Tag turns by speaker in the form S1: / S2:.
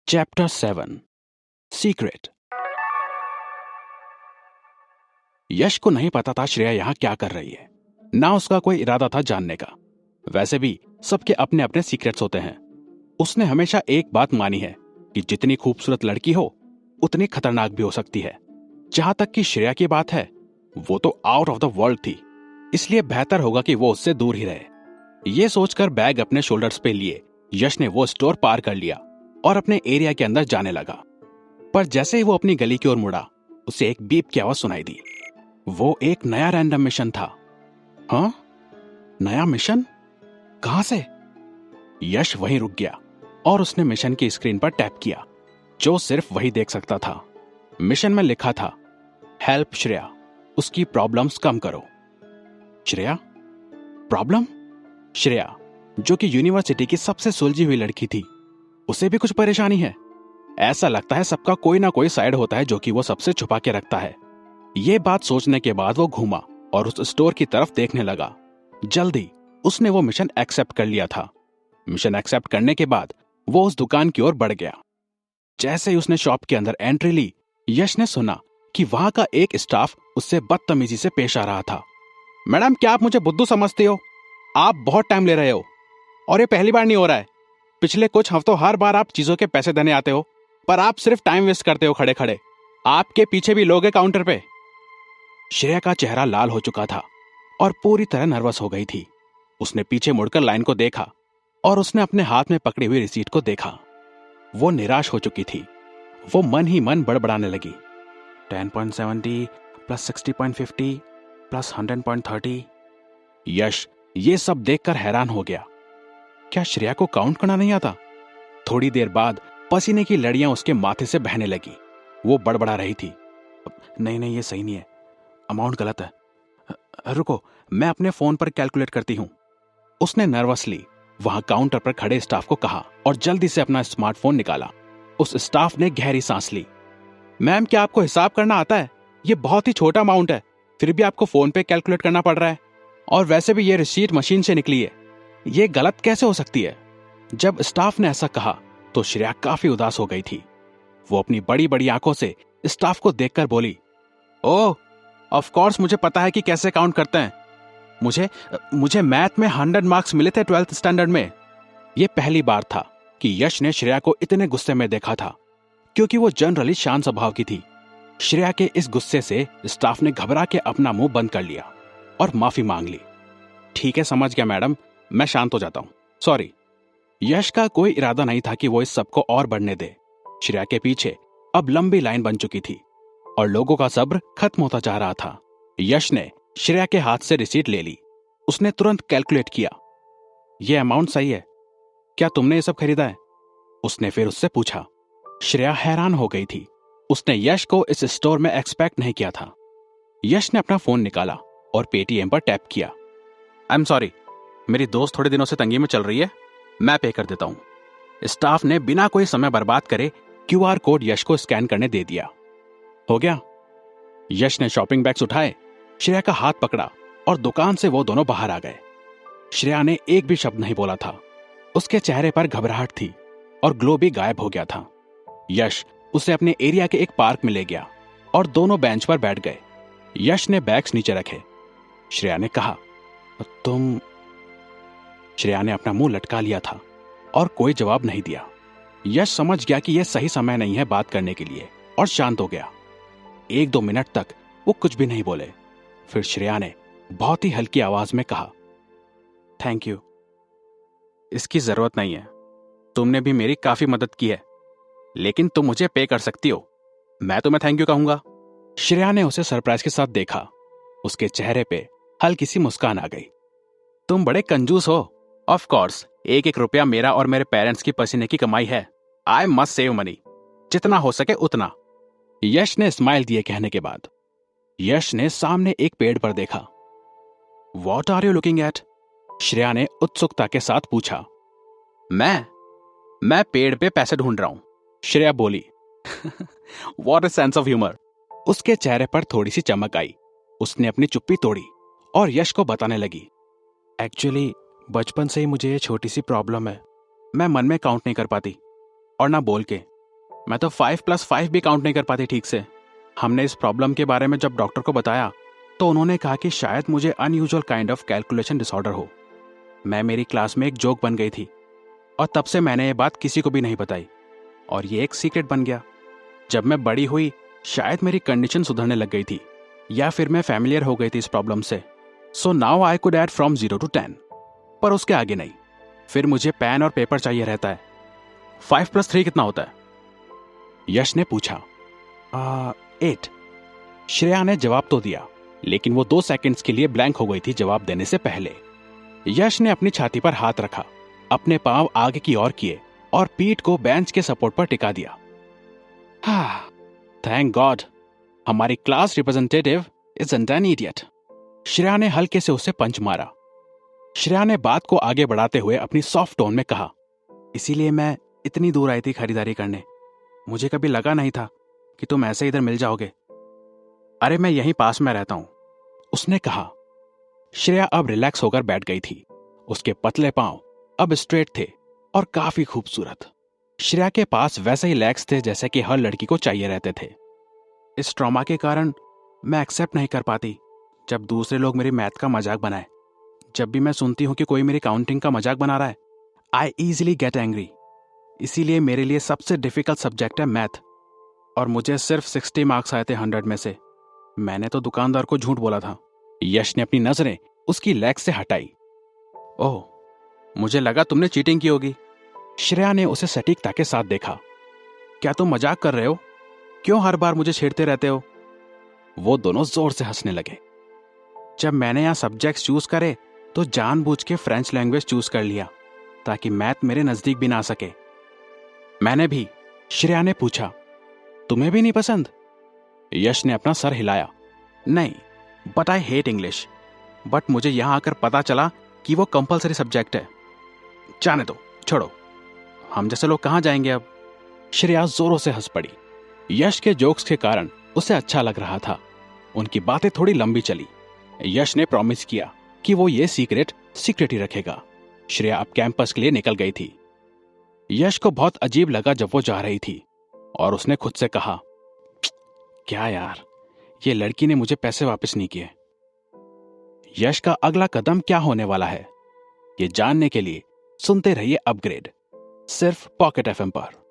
S1: Chapter 7 secret. यश को नहीं पता था श्रेया यहां क्या कर रही है, ना उसका कोई इरादा था जानने का। वैसे भी सबके अपने अपने सीक्रेट्स होते हैं। उसने हमेशा एक बात मानी है कि जितनी खूबसूरत लड़की हो उतनी खतरनाक भी हो सकती है। जहां तक कि श्रेया की बात है, वो तो आउट ऑफ द वर्ल्ड थी, इसलिए बेहतर होगा कि वो उससे दूर ही रहे। ये सोचकर बैग अपने शोल्डर्स पे लिए यश ने वो स्टोर पार कर लिया और अपने एरिया के अंदर जाने लगा। पर जैसे ही वो अपनी गली की ओर मुड़ा, उसे एक बीप की आवाज सुनाई दी। वो एक नया रैंडम मिशन था। हाँ, नया मिशन? कहां से? यश वहीं रुक गया और उसने मिशन की स्क्रीन पर टैप किया, जो सिर्फ वही देख सकता था। मिशन में लिखा था, हेल्प श्रेया, उसकी प्रॉब्लम्स कम करो। श्रेया? प्रॉब्लम? श्रेया, जो कि यूनिवर्सिटी की सबसे सुलझी हुई लड़की थी, उसे भी कुछ परेशानी है। ऐसा लगता है सबका कोई ना कोई साइड होता है जो कि वो सबसे छुपा के रखता है। ये बात सोचने के बाद वो घूमा और उस स्टोर की तरफ देखने लगा। जल्दी उसने वो मिशन एक्सेप्ट कर लिया था। मिशन एक्सेप्ट करने के बाद वो उस दुकान की ओर बढ़ गया। जैसे ही उसने शॉप के अंदर एंट्री ली, यश ने सुना कि वहां का एक स्टाफ उससे बदतमीजी से पेश आ रहा था। मैडम, क्या आप मुझे बुद्धू समझते हो? आप बहुत टाइम ले रहे हो और ये पहली बार नहीं हो रहा है। पिछले कुछ हफ्तों हर बार आप चीजों के पैसे देने आते हो, पर आप सिर्फ टाइम वेस्ट करते हो खड़े खड़े। आपके पीछे भी लोग हैं काउंटर पे। श्रेया का चेहरा लाल हो चुका था और पूरी तरह नर्वस हो गई थी। उसने पीछे मुड़कर लाइन को देखा और उसने अपने हाथ में पकड़ी हुई रिसीट को देखा। वो निराश हो चुकी थी। वो मन ही मन बड़बड़ाने लगी। 10.70 प्लस 60.50 प्लस 100.30। यश ये सब देखकर हैरान हो गया। क्या श्रेया को काउंट करना नहीं आता? थोड़ी देर बाद पसीने की लड़ियां उसके माथे से बहने लगी। वो बड़बड़ा रही थी, नहीं नहीं, ये सही नहीं है, अमाउंट गलत है। रुको, मैं अपने फोन पर कैलकुलेट करती हूं। उसने नर्वसली वहां काउंटर पर खड़े स्टाफ को कहा और जल्दी से अपना स्मार्टफोन निकाला। उस स्टाफ ने गहरी सांस ली। मैम, क्या आपको हिसाब करना आता है? ये बहुत ही छोटा अमाउंट है, फिर भी आपको फोन पे कैलकुलेट करना पड़ रहा है। और वैसे भी ये रिसीट मशीन से निकली है, ये गलत कैसे हो सकती है? जब स्टाफ ने ऐसा कहा तो श्रेया काफी उदास हो गई थी। वो अपनी बड़ी बड़ी आंखों से स्टाफ को देखकर बोली, ओह, ऑफ कोर्स मुझे पता है कि कैसे काउंट करते हैं। मुझे मुझे मैथ में 100 मार्क्स मिले थे 12th स्टैंडर्ड में। यह पहली बार था कि यश ने श्रेया को इतने गुस्से में देखा था, क्योंकि वो जनरली शांत स्वभाव की थी। श्रेया के इस गुस्से से स्टाफ ने घबरा के अपना मुंह बंद कर लिया और माफी मांग ली। ठीक है, समझ गया मैडम, मैं शांत हो जाता हूं, सॉरी। यश का कोई इरादा नहीं था कि वो इस सबको और बढ़ने दे। श्रेया के पीछे अब लंबी लाइन बन चुकी थी और लोगों का सब्र खत्म होता जा रहा था। यश ने श्रेया के हाथ से रिसीट ले ली। उसने तुरंत कैलकुलेट किया। यह अमाउंट सही है, क्या तुमने ये सब खरीदा है? उसने फिर उससे पूछा। श्रेया हैरान हो गई थी। उसने यश को इस स्टोर में एक्सपेक्ट नहीं किया था। यश ने अपना फोन निकाला और पेटीएम पर टैप किया। आई एम सॉरी, मेरी दोस्त थोड़े दिनों से तंगी में चल रही है, मैं पे कर देता हूं। स्टाफ ने बिना कोई समय बर्बाद करे क्यूआर कोड यश को स्कैन करने दे दिया। हो गया। यश ने शॉपिंग बैग्स उठाए, श्रेया का हाथ पकड़ा और दुकान से वो दोनों बाहर आ गए। श्रेया ने एक भी शब्द नहीं बोला था। उसके चेहरे पर घबराहट थी और ग्लो भी गायब हो गया था। यश उसे अपने एरिया के एक पार्क में ले गया और दोनों बेंच पर बैठ गए। यश ने बैग्स नीचे रखे। श्रेया ने कहा, तुम? श्रेया ने अपना मुंह लटका लिया था और कोई जवाब नहीं दिया। यश समझ गया कि यह सही समय नहीं है बात करने के लिए और शांत हो गया। 1-2 मिनट तक वो कुछ भी नहीं बोले। फिर श्रेया ने बहुत ही हल्की आवाज में कहा, थैंक यू। इसकी जरूरत नहीं है, तुमने भी मेरी काफी मदद की है, लेकिन तुम मुझे पे कर सकती हो, मैं तुम्हें थैंक यू कहूंगा। श्रेया ने उसे सरप्राइज के साथ देखा। उसके चेहरे पे हल्की सी मुस्कान आ गई। तुम बड़े कंजूस हो। ऑफ कोर्स, एक एक रुपया मेरा और मेरे पेरेंट्स की पसीने की कमाई है। आई मस्ट सेव मनी, जितना हो सके उतना। यश ने स्माइल दिए कहने के बाद। यश ने सामने एक पेड़ पर देखा। What are you looking at? Shreya ने उत्सुकता के साथ पूछा। मैं पेड़ पे पैसे ढूंढ रहा हूं, श्रेया बोली। What a sense of humour. उसके चेहरे पर थोड़ी सी चमक आई। उसने अपनी चुप्पी तोड़ी और यश को बताने लगी, एक्चुअली बचपन से ही मुझे ये छोटी सी प्रॉब्लम है। मैं मन में काउंट नहीं कर पाती और ना बोल के। मैं तो 5+5 भी काउंट नहीं कर पाती ठीक से। हमने इस प्रॉब्लम के बारे में जब डॉक्टर को बताया तो उन्होंने कहा कि शायद मुझे unusual kind of calculation disorder हो। मैं मेरी क्लास में एक जोक बन गई थी और तब से मैंने ये बात किसी को भी नहीं बताई और ये एक सीक्रेट बन गया। जब मैं बड़ी हुई शायद मेरी कंडीशन सुधरने लग गई थी या फिर मैं फैमिलियर हो गई थी इस प्रॉब्लम से। So now I could add from 0 to 10, पर उसके आगे नहीं। फिर मुझे पेन और पेपर चाहिए रहता है। 5+3 कितना होता है? यश ने पूछा। 8। श्रेया ने जवाब तो दिया, लेकिन वो 2 सेकंड्स के लिए ब्लैंक हो गई थी जवाब देने से पहले। यश ने अपनी छाती पर हाथ रखा, अपने पांव आगे की ओर किए और पीठ को बेंच के सपोर्ट पर टिका दिया। थैंक गॉड, हमारी class representative isn't an idiot. Shreya ने हल्के से उसे पंच मारा। श्रेया ने बात को आगे बढ़ाते हुए अपनी सॉफ्ट टोन में कहा, इसीलिए मैं इतनी दूर आई थी खरीदारी करने। मुझे कभी लगा नहीं था कि तुम ऐसे इधर मिल जाओगे। अरे मैं यहीं पास में रहता हूं, उसने कहा। श्रेया अब रिलैक्स होकर बैठ गई थी। उसके पतले पांव अब स्ट्रेट थे और काफी खूबसूरत। श्रेया के पास वैसे ही लेग्स थे जैसे कि हर लड़की को चाहिए रहते थे। इस ट्रॉमा के कारण मैं एक्सेप्ट नहीं कर पाती जब दूसरे लोग मेरी मैथ का मजाक बनाए। जब भी मैं सुनती हूं कि कोई मेरी काउंटिंग का मजाक बना रहा है, आई ईजिली गेट एंग्री। इसीलिए मेरे लिए सबसे डिफिकल्ट सब्जेक्ट है मैथ, और मुझे सिर्फ 60 मार्क्स आए थे 100 में से। मैंने तो दुकानदार को झूठ बोला था। यश ने अपनी नजरें उसकी लेग से हटाई। ओह, मुझे लगा तुमने चीटिंग की होगी। श्रेया ने उसे सटीकता के साथ देखा। क्या तुम मजाक कर रहे हो? क्यों हर बार मुझे छेड़ते रहते हो? वो दोनों जोर से हंसने लगे। जब मैंने यहां सब्जेक्ट्स चूज करे तो जानबूझ के फ्रेंच लैंग्वेज चूज कर लिया ताकि मैथ मेरे नजदीक भी ना सके। मैंने भी। श्रेया ने पूछा, तुम्हें भी नहीं पसंद? यश ने अपना सर हिलाया। नहीं, but I hate English. But मुझे यहां आकर पता चला कि वो कंपलसरी सब्जेक्ट है। जाने दो, छोड़ो, हम जैसे लोग कहां जाएंगे अब? श्रेया जोरों से हंस पड़ी। यश के जोक्स के कारण उसे अच्छा लग रहा था। उनकी बातें थोड़ी लंबी चली। यश ने प्रॉमिस किया कि वो ये सीक्रेट ही रखेगा। श्रेया अब कैंपस के लिए निकल गई थी। यश को बहुत अजीब लगा जब वो जा रही थी और उसने खुद से कहा, क्या यार, ये लड़की ने मुझे पैसे वापस नहीं किए। यश का अगला कदम क्या होने वाला है, ये जानने के लिए सुनते रहिए अपग्रेड, सिर्फ पॉकेट एफएम पर।